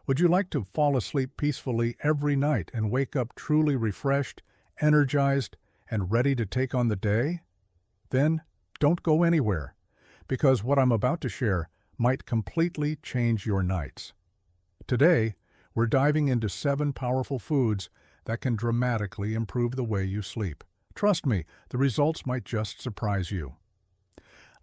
Would you like to fall asleep peacefully every night and wake up truly refreshed, energized, and ready to take on the day? Then don't go anywhere, because what I'm about to share might completely change your nights. Today, we're diving into 7 powerful foods that can dramatically improve the way you sleep. Trust me, the results might just surprise you.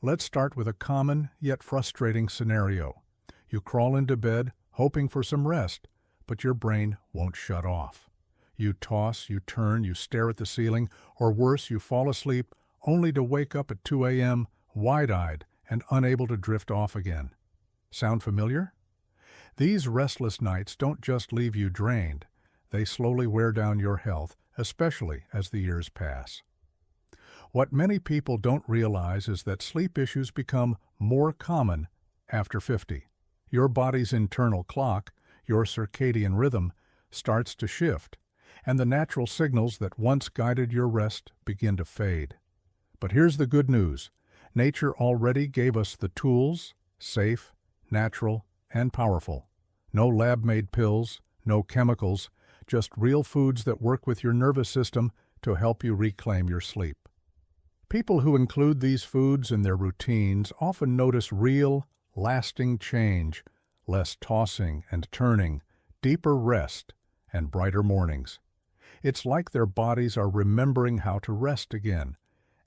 Let's start with a common yet frustrating scenario. You crawl into bed hoping for some rest, but your brain won't shut off. You toss, you turn, you stare at the ceiling, or worse, you fall asleep only to wake up at 2 a.m. wide-eyed and unable to drift off again. Sound familiar? These restless nights don't just leave you drained, they slowly wear down your health, especially as the years pass. What many people don't realize is that sleep issues become more common after 50. Your body's internal clock, your circadian rhythm, starts to shift, and the natural signals that once guided your rest begin to fade. But here's the good news. Nature already gave us the tools, safe, natural, and powerful. No lab-made pills, no chemicals, just real foods that work with your nervous system to help you reclaim your sleep. People who include these foods in their routines often notice real, lasting change, less tossing and turning, deeper rest, and brighter mornings. It's like their bodies are remembering how to rest again.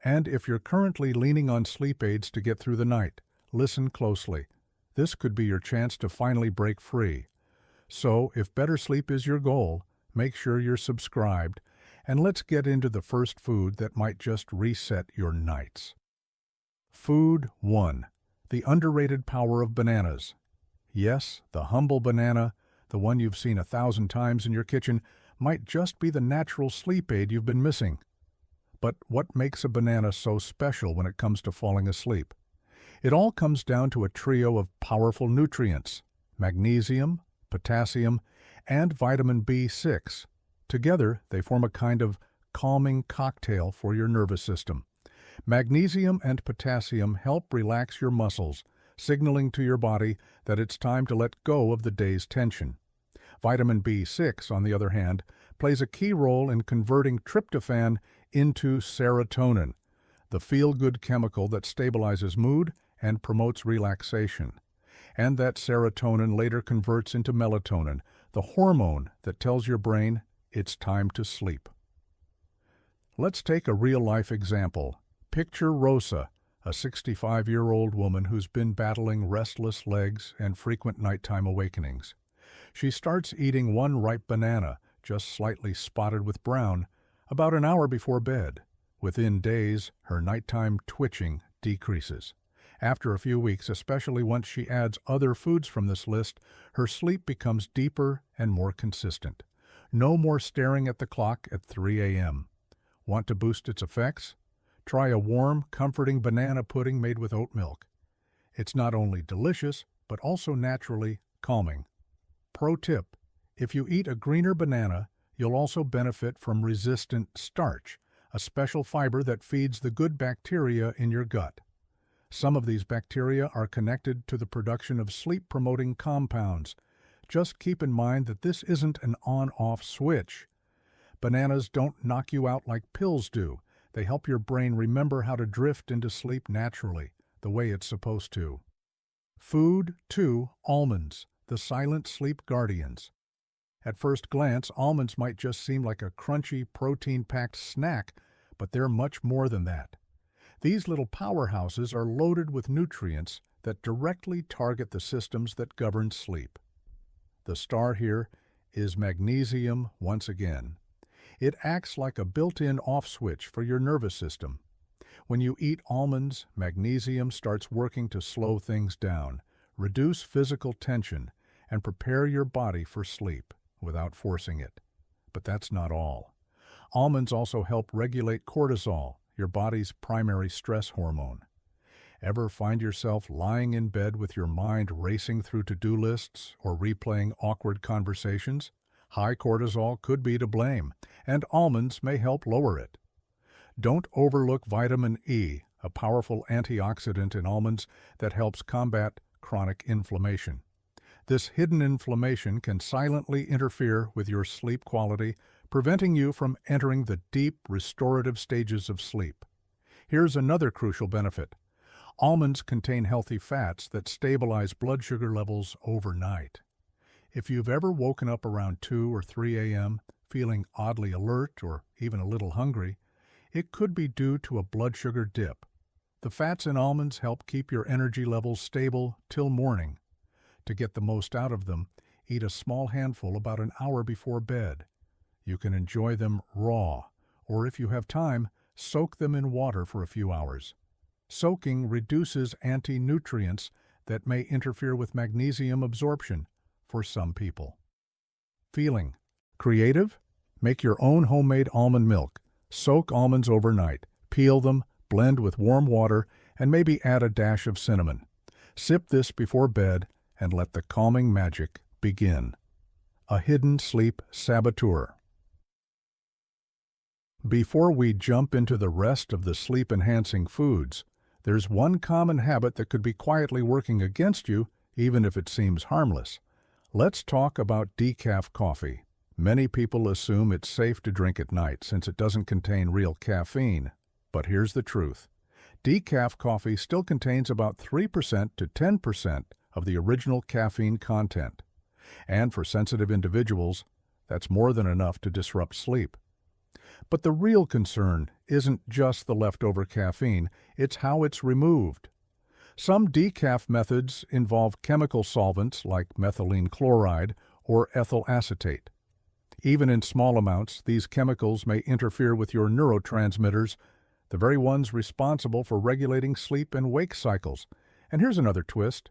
And if you're currently leaning on sleep aids to get through the night, listen closely. This could be your chance to finally break free. So, if better sleep is your goal, make sure you're subscribed, and let's get into the first food that might just reset your nights. Food 1. The underrated power of bananas. Yes, the humble banana, the one you've seen 1,000 times in your kitchen, might just be the natural sleep aid you've been missing. But what makes a banana so special when it comes to falling asleep? It all comes down to a trio of powerful nutrients: magnesium, potassium, and vitamin B6. Together, they form a kind of calming cocktail for your nervous system. Magnesium and potassium help relax your muscles, signaling to your body that it's time to let go of the day's tension. Vitamin B6, on the other hand, plays a key role in converting tryptophan into serotonin, the feel-good chemical that stabilizes mood and promotes relaxation. And that serotonin later converts into melatonin, the hormone that tells your brain it's time to sleep. Let's take a real-life example. Picture Rosa, a 65-year-old woman who's been battling restless legs and frequent nighttime awakenings. She starts eating one ripe banana, just slightly spotted with brown, about an hour before bed. Within days, her nighttime twitching decreases. After a few weeks, especially once she adds other foods from this list, her sleep becomes deeper and more consistent. No more staring at the clock at 3 a.m. Want to boost its effects? Try a warm, comforting banana pudding made with oat milk. It's not only delicious, but also naturally calming. Pro tip: if you eat a greener banana, you'll also benefit from resistant starch, a special fiber that feeds the good bacteria in your gut. Some of these bacteria are connected to the production of sleep-promoting compounds. Just keep in mind that this isn't an on-off switch. Bananas don't knock you out like pills do. They help your brain remember how to drift into sleep naturally, the way it's supposed to. Food 2. Almonds, the silent sleep guardians. At first glance, almonds might just seem like a crunchy, protein-packed snack, but they're much more than that. These little powerhouses are loaded with nutrients that directly target the systems that govern sleep. The star here is magnesium once again. It acts like a built-in off switch for your nervous system. When you eat almonds, magnesium starts working to slow things down, reduce physical tension, and prepare your body for sleep without forcing it. But that's not all. Almonds also help regulate cortisol, your body's primary stress hormone. Ever find yourself lying in bed with your mind racing through to-do lists or replaying awkward conversations? High cortisol could be to blame, and almonds may help lower it. Don't overlook vitamin E, a powerful antioxidant in almonds that helps combat chronic inflammation. This hidden inflammation can silently interfere with your sleep quality, preventing you from entering the deep, restorative stages of sleep. Here's another crucial benefit. Almonds contain healthy fats that stabilize blood sugar levels overnight. If you've ever woken up around 2 or 3 a.m. feeling oddly alert or even a little hungry, it could be due to a blood sugar dip. The fats in almonds help keep your energy levels stable till morning. To get the most out of them, eat a small handful about an hour before bed. You can enjoy them raw, or if you have time, soak them in water for a few hours. Soaking reduces anti-nutrients that may interfere with magnesium absorption for some people. Feeling creative? Make your own homemade almond milk. Soak almonds overnight, peel them, blend with warm water, and maybe add a dash of cinnamon. Sip this before bed and let the calming magic begin. A hidden sleep saboteur. Before we jump into the rest of the sleep-enhancing foods, there's one common habit that could be quietly working against you, even if it seems harmless. Let's talk about decaf coffee. Many people assume it's safe to drink at night since it doesn't contain real caffeine. But here's the truth. Decaf coffee still contains about 3% to 10% of the original caffeine content. And for sensitive individuals, that's more than enough to disrupt sleep. But the real concern isn't just the leftover caffeine, it's how it's removed. Some decaf methods involve chemical solvents like methylene chloride or ethyl acetate. Even in small amounts, these chemicals may interfere with your neurotransmitters, the very ones responsible for regulating sleep and wake cycles. And here's another twist.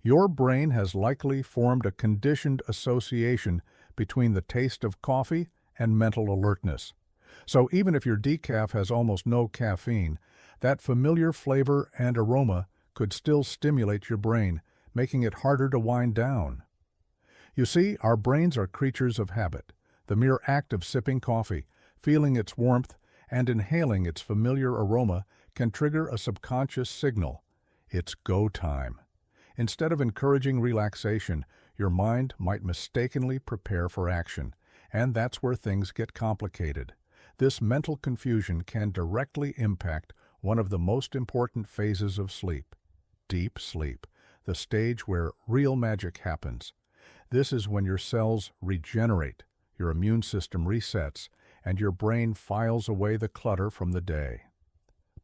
Your brain has likely formed a conditioned association between the taste of coffee and mental alertness. So even if your decaf has almost no caffeine, that familiar flavor and aroma could still stimulate your brain, making it harder to wind down. You see, our brains are creatures of habit. The mere act of sipping coffee, feeling its warmth, and inhaling its familiar aroma can trigger a subconscious signal. It's go time. Instead of encouraging relaxation, your mind might mistakenly prepare for action, and that's where things get complicated. This mental confusion can directly impact one of the most important phases of sleep, deep sleep, the stage where real magic happens. This is when your cells regenerate, your immune system resets, and your brain files away the clutter from the day.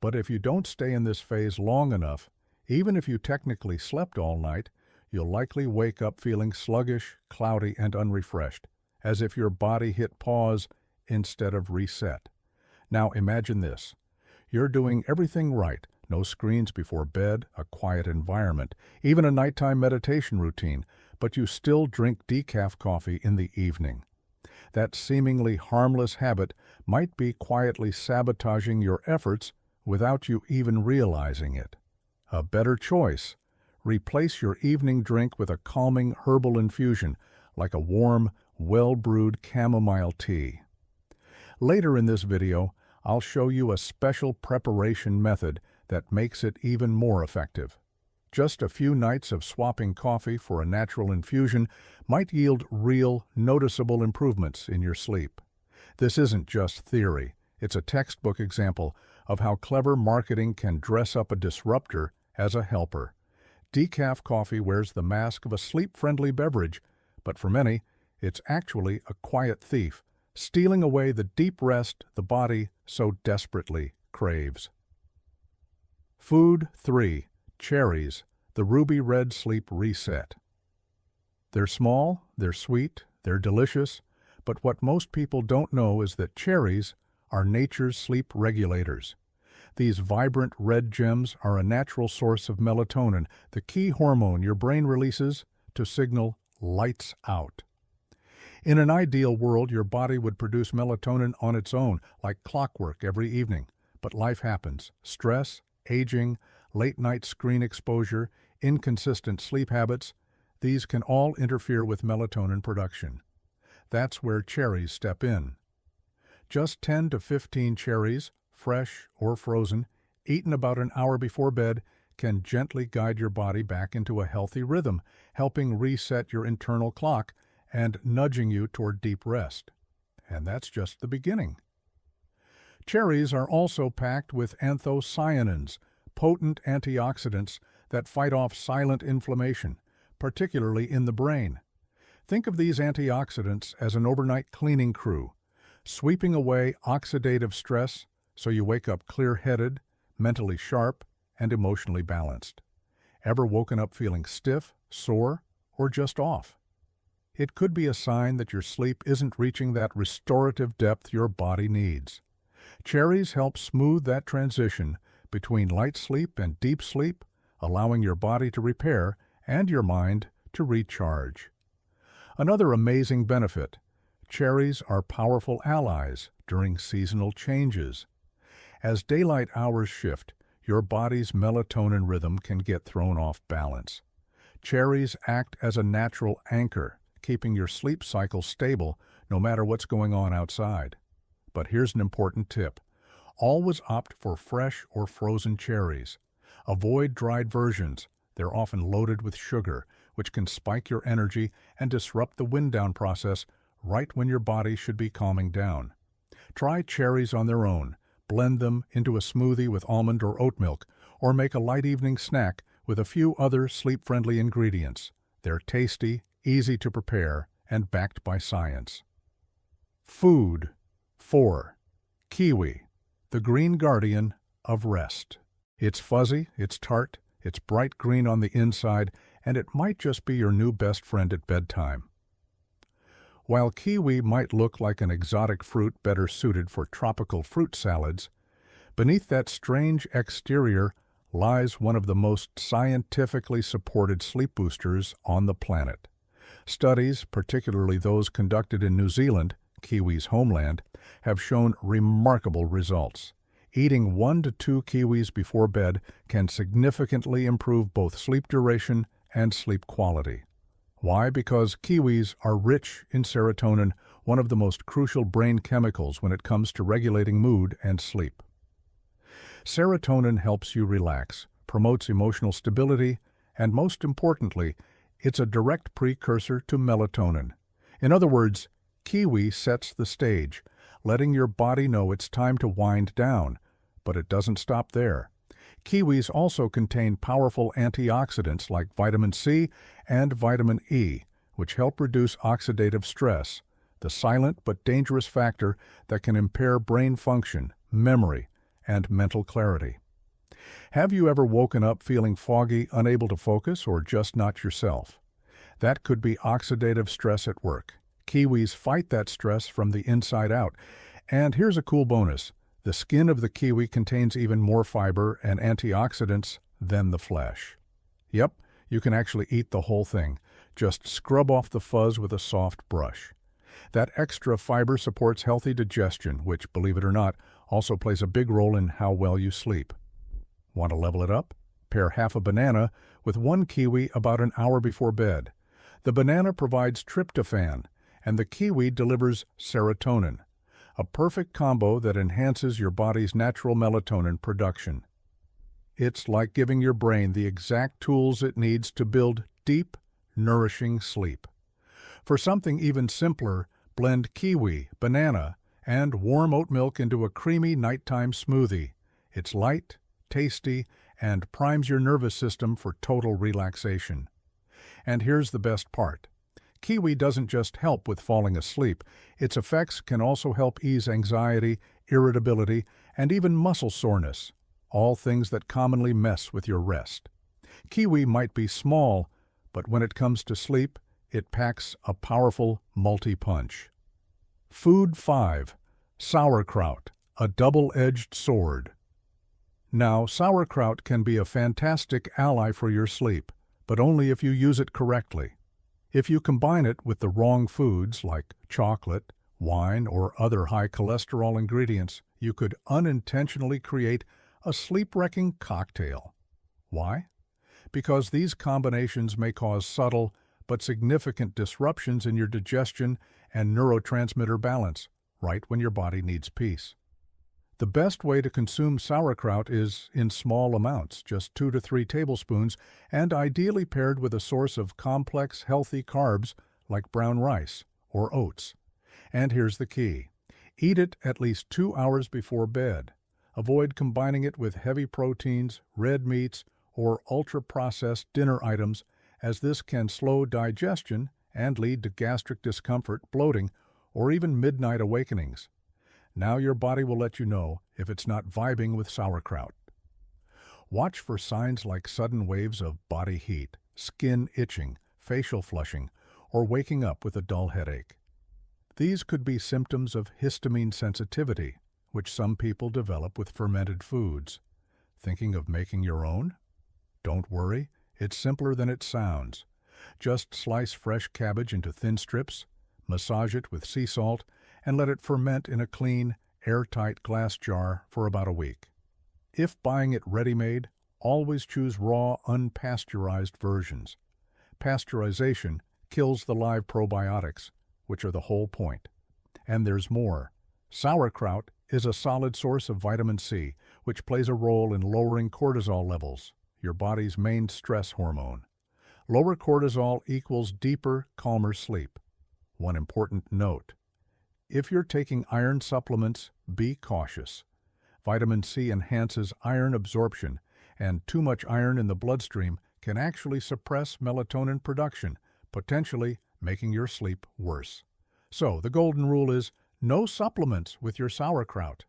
But if you don't stay in this phase long enough, even if you technically slept all night, you'll likely wake up feeling sluggish, cloudy, and unrefreshed, as if your body hit pause instead of reset. Now imagine this. You're doing everything right. No screens before bed, a quiet environment, even a nighttime meditation routine, but you still drink decaf coffee in the evening. That seemingly harmless habit might be quietly sabotaging your efforts without you even realizing it. A better choice. Replace your evening drink with a calming herbal infusion, like a warm, well-brewed chamomile tea. Later in this video, I'll show you a special preparation method that makes it even more effective. Just a few nights of swapping coffee for a natural infusion might yield real, noticeable improvements in your sleep. This isn't just theory. It's a textbook example of how clever marketing can dress up a disruptor as a helper. Decaf coffee wears the mask of a sleep-friendly beverage, but for many, it's actually a quiet thief, stealing away the deep rest the body so desperately craves. Food 3. Cherries, the ruby red sleep reset. They're small, they're sweet, they're delicious, but what most people don't know is that cherries are nature's sleep regulators. These vibrant red gems are a natural source of melatonin, the key hormone your brain releases to signal lights out. In an ideal world, your body would produce melatonin on its own, like clockwork every evening. But life happens. Stress, aging, late-night screen exposure, inconsistent sleep habits, these can all interfere with melatonin production. That's where cherries step in. Just 10 to 15 cherries, fresh or frozen, eaten about an hour before bed, can gently guide your body back into a healthy rhythm, helping reset your internal clock and nudging you toward deep rest. And that's just the beginning. Cherries are also packed with anthocyanins, potent antioxidants that fight off silent inflammation, particularly in the brain. Think of these antioxidants as an overnight cleaning crew, sweeping away oxidative stress so you wake up clear-headed, mentally sharp, and emotionally balanced. Ever woken up feeling stiff, sore, or just off? It could be a sign that your sleep isn't reaching that restorative depth your body needs. Cherries help smooth that transition between light sleep and deep sleep, allowing your body to repair and your mind to recharge. Another amazing benefit: cherries are powerful allies during seasonal changes. As daylight hours shift, your body's melatonin rhythm can get thrown off balance. Cherries act as a natural anchor, keeping your sleep cycle stable no matter what's going on outside. But here's an important tip. Always opt for fresh or frozen cherries. Avoid dried versions. They're often loaded with sugar, which can spike your energy and disrupt the wind-down process right when your body should be calming down. Try cherries on their own. Blend them into a smoothie with almond or oat milk, or make a light evening snack with a few other sleep-friendly ingredients. They're tasty, easy to prepare, and backed by science. Food. 4. Kiwi, the green guardian of rest. It's fuzzy, it's tart, it's bright green on the inside, and it might just be your new best friend at bedtime. While kiwi might look like an exotic fruit better suited for tropical fruit salads, beneath that strange exterior lies one of the most scientifically supported sleep boosters on the planet. Studies, particularly those conducted in New Zealand, kiwi's homeland, have shown remarkable results. Eating 1 to 2 kiwis before bed can significantly improve both sleep duration and sleep quality. Why? Because kiwis are rich in serotonin, one of the most crucial brain chemicals when it comes to regulating mood and sleep. Serotonin helps you relax, promotes emotional stability, and most importantly, it's a direct precursor to melatonin. In other words, kiwi sets the stage, letting your body know it's time to wind down. But it doesn't stop there. Kiwis also contain powerful antioxidants like vitamin C and vitamin E, which help reduce oxidative stress, the silent but dangerous factor that can impair brain function, memory, and mental clarity. Have you ever woken up feeling foggy, unable to focus, or just not yourself? That could be oxidative stress at work. Kiwis fight that stress from the inside out. And here's a cool bonus. The skin of the kiwi contains even more fiber and antioxidants than the flesh. Yep, you can actually eat the whole thing. Just scrub off the fuzz with a soft brush. That extra fiber supports healthy digestion, which, believe it or not, also plays a big role in how well you sleep. Want to level it up? Pair half a banana with 1 kiwi about an hour before bed. The banana provides tryptophan, and the kiwi delivers serotonin, a perfect combo that enhances your body's natural melatonin production. It's like giving your brain the exact tools it needs to build deep, nourishing sleep. For something even simpler, blend kiwi, banana, and warm oat milk into a creamy nighttime smoothie. It's light, tasty, and primes your nervous system for total relaxation. And here's the best part. Kiwi doesn't just help with falling asleep. Its effects can also help ease anxiety, irritability, and even muscle soreness, all things that commonly mess with your rest. Kiwi might be small, but when it comes to sleep, it packs a powerful multi-punch. Food 5. Sauerkraut, a double-edged sword. Now, sauerkraut can be a fantastic ally for your sleep, but only if you use it correctly. If you combine it with the wrong foods like chocolate, wine, or other high cholesterol ingredients, you could unintentionally create a sleep-wrecking cocktail. Why? Because these combinations may cause subtle but significant disruptions in your digestion and neurotransmitter balance, right when your body needs peace. The best way to consume sauerkraut is in small amounts, just 2 to 3 tablespoons, and ideally paired with a source of complex, healthy carbs like brown rice or oats. And here's the key. Eat it at least 2 hours before bed. Avoid combining it with heavy proteins, red meats, or ultra-processed dinner items, as this can slow digestion and lead to gastric discomfort, bloating, or even midnight awakenings. Now your body will let you know if it's not vibing with sauerkraut. Watch for signs like sudden waves of body heat, skin itching, facial flushing, or waking up with a dull headache. These could be symptoms of histamine sensitivity, which some people develop with fermented foods. Thinking of making your own? Don't worry, it's simpler than it sounds. Just slice fresh cabbage into thin strips, massage it with sea salt, and let it ferment in a clean, airtight glass jar for about a week. If buying it ready-made, always choose raw, unpasteurized versions. Pasteurization kills the live probiotics, which are the whole point. And there's more. Sauerkraut is a solid source of vitamin C, which plays a role in lowering cortisol levels, your body's main stress hormone. Lower cortisol equals deeper, calmer sleep. One important note. If you're taking iron supplements, be cautious. Vitamin C enhances iron absorption, and too much iron in the bloodstream can actually suppress melatonin production, potentially making your sleep worse. So, the golden rule is no supplements with your sauerkraut.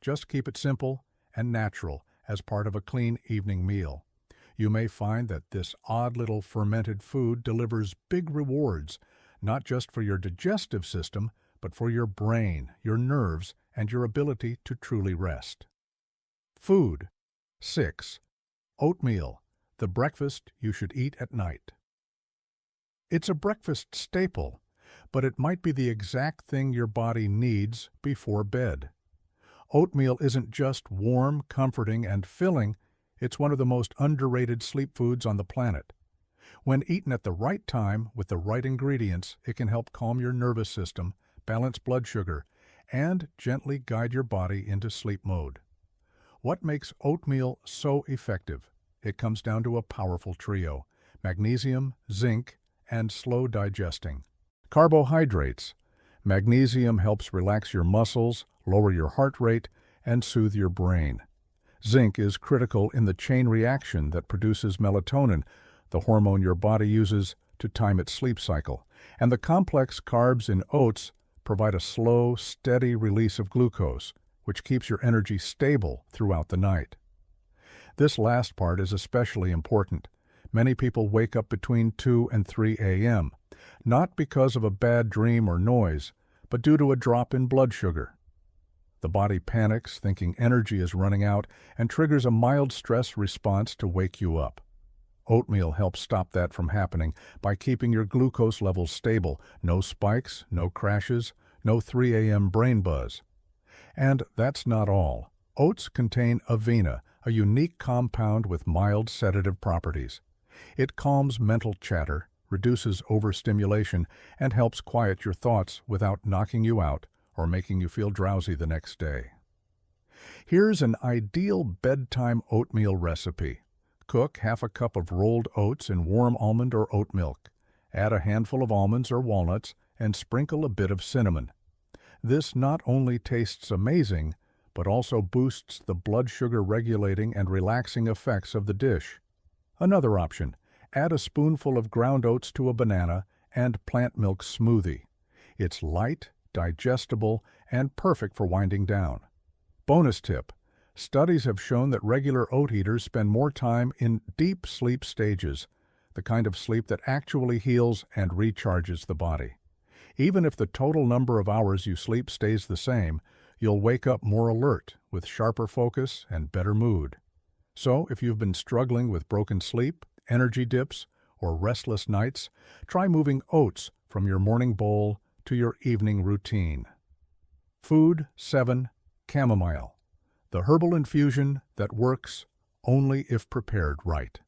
Just keep it simple and natural as part of a clean evening meal. You may find that this odd little fermented food delivers big rewards, not just for your digestive system, but for your brain, your nerves, and your ability to truly rest. Food. 6. Oatmeal, the breakfast you should eat at night. It's a breakfast staple, but it might be the exact thing your body needs before bed. Oatmeal isn't just warm, comforting, and filling, it's one of the most underrated sleep foods on the planet. When eaten at the right time with the right ingredients, it can help calm your nervous system, balance blood sugar, and gently guide your body into sleep mode. What makes oatmeal so effective? It comes down to a powerful trio: magnesium, zinc, and slow digesting. Carbohydrates. Magnesium helps relax your muscles, lower your heart rate, and soothe your brain. Zinc is critical in the chain reaction that produces melatonin, the hormone your body uses to time its sleep cycle. And the complex carbs in oats provide a slow, steady release of glucose, which keeps your energy stable throughout the night. This last part is especially important. Many people wake up between 2 and 3 a.m., not because of a bad dream or noise, but due to a drop in blood sugar. The body panics, thinking energy is running out, and triggers a mild stress response to wake you up. Oatmeal helps stop that from happening by keeping your glucose levels stable. No spikes, no crashes, no 3 a.m. brain buzz. And that's not all. Oats contain avena, a unique compound with mild sedative properties. It calms mental chatter, reduces overstimulation, and helps quiet your thoughts without knocking you out or making you feel drowsy the next day. Here's an ideal bedtime oatmeal recipe. Cook half a cup of rolled oats in warm almond or oat milk. Add a handful of almonds or walnuts and sprinkle a bit of cinnamon. This not only tastes amazing, but also boosts the blood sugar regulating and relaxing effects of the dish. Another option, add a spoonful of ground oats to a banana and plant milk smoothie. It's light, digestible, and perfect for winding down. Bonus tip, studies have shown that regular oat eaters spend more time in deep sleep stages, the kind of sleep that actually heals and recharges the body. Even if the total number of hours you sleep stays the same, you'll wake up more alert, with sharper focus and better mood. So, if you've been struggling with broken sleep, energy dips, or restless nights, try moving oats from your morning bowl to your evening routine. Food. 7. Chamomile, the herbal infusion that works only if prepared right.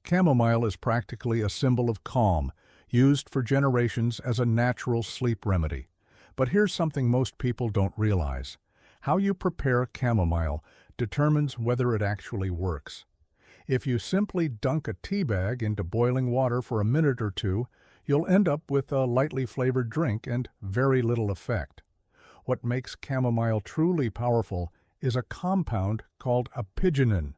Chamomile is practically a symbol of calm, used for generations as a natural sleep remedy. But here's something most people don't realize. How you prepare chamomile determines whether it actually works. If you simply dunk a tea bag into boiling water for a minute or two, you'll end up with a lightly flavored drink and very little effect. What makes chamomile truly powerful is a compound called apigenin.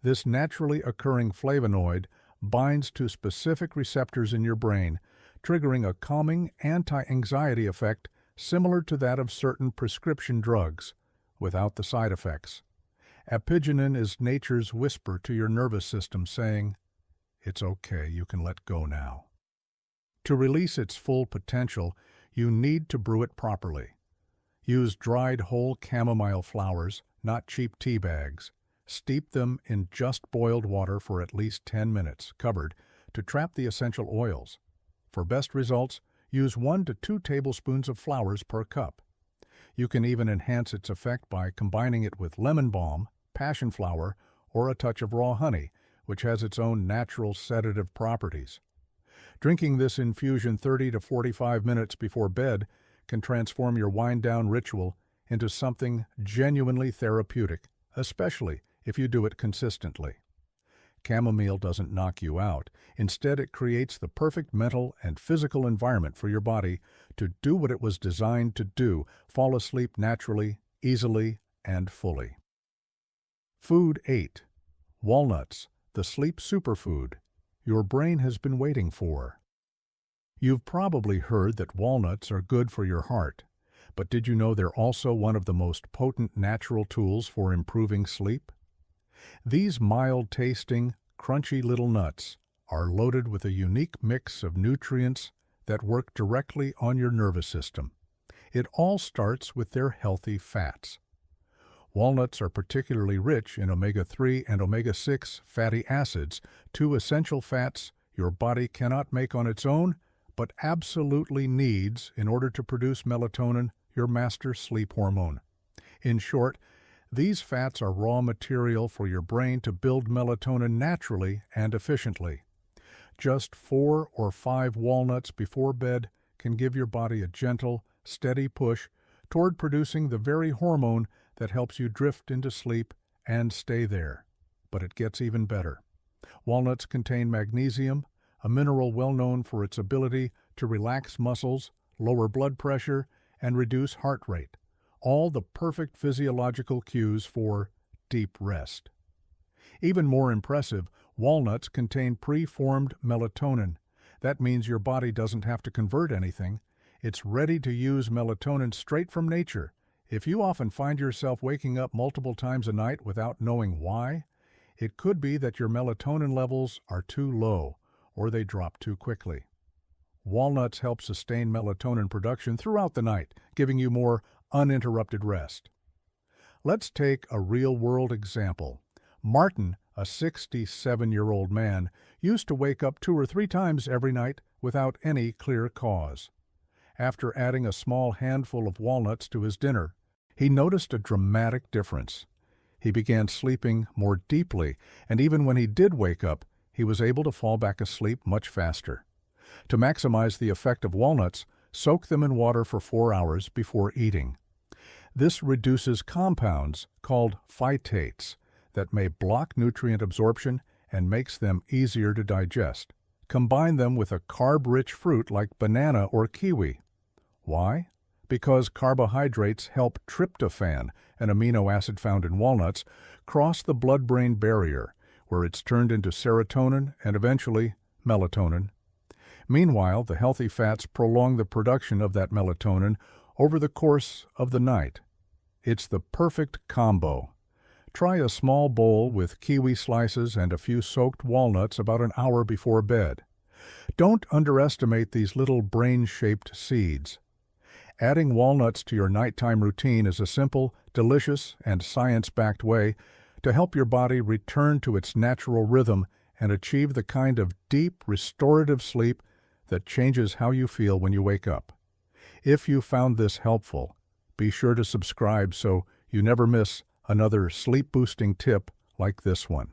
This naturally occurring flavonoid binds to specific receptors in your brain, triggering a calming anti-anxiety effect similar to that of certain prescription drugs, without the side effects. Apigenin is nature's whisper to your nervous system saying, "It's okay, you can let go now." To release its full potential, you need to brew it properly. Use dried whole chamomile flowers, not cheap tea bags. Steep them in just boiled water for at least 10 minutes, covered, to trap the essential oils. For best results, use 1 to 2 tablespoons of flowers per cup. You can even enhance its effect by combining it with lemon balm, passion flower, or a touch of raw honey, which has its own natural sedative properties. Drinking this infusion 30 to 45 minutes before bed can transform your wind-down ritual into something genuinely therapeutic, especially if you do it consistently. Chamomile doesn't knock you out. Instead, it creates the perfect mental and physical environment for your body to do what it was designed to do: fall asleep naturally, easily, and fully. Food 8. Walnuts, the sleep superfood your brain has been waiting for. You've probably heard that walnuts are good for your heart, but did you know they're also one of the most potent natural tools for improving sleep? These mild-tasting, crunchy little nuts are loaded with a unique mix of nutrients that work directly on your nervous system. It all starts with their healthy fats. Walnuts are particularly rich in omega-3 and omega-6 fatty acids, 2 essential fats your body cannot make on its own, but absolutely needs in order to produce melatonin, your master sleep hormone. In short, these fats are raw material for your brain to build melatonin naturally and efficiently. Just 4 or 5 walnuts before bed can give your body a gentle, steady push toward producing the very hormone that helps you drift into sleep and stay there. But it gets even better. Walnuts contain magnesium, a mineral well known for its ability to relax muscles, lower blood pressure, and reduce heart rate. All the perfect physiological cues for deep rest. Even more impressive, walnuts contain pre-formed melatonin. That means your body doesn't have to convert anything. It's ready to use melatonin straight from nature. If you often find yourself waking up multiple times a night without knowing why, it could be that your melatonin levels are too low or they drop too quickly. Walnuts help sustain melatonin production throughout the night, giving you more uninterrupted rest. Let's take a real-world example. Martin, a 67-year-old man, used to wake up 2 or 3 times every night without any clear cause. After adding a small handful of walnuts to his dinner, he noticed a dramatic difference. He began sleeping more deeply, and even when he did wake up, he was able to fall back asleep much faster. To maximize the effect of walnuts, soak them in water for 4 hours before eating. This reduces compounds called phytates that may block nutrient absorption and makes them easier to digest. Combine them with a carb-rich fruit like banana or kiwi. Why? Because carbohydrates help tryptophan, an amino acid found in walnuts, cross the blood-brain barrier, where it's turned into serotonin and eventually melatonin. Meanwhile, the healthy fats prolong the production of that melatonin over the course of the night. It's the perfect combo. Try a small bowl with kiwi slices and a few soaked walnuts about an hour before bed. Don't underestimate these little brain-shaped seeds. Adding walnuts to your nighttime routine is a simple, delicious, and science-backed way to help your body return to its natural rhythm and achieve the kind of deep, restorative sleep that changes how you feel when you wake up. If you found this helpful, be sure to subscribe so you never miss another sleep-boosting tip like this one.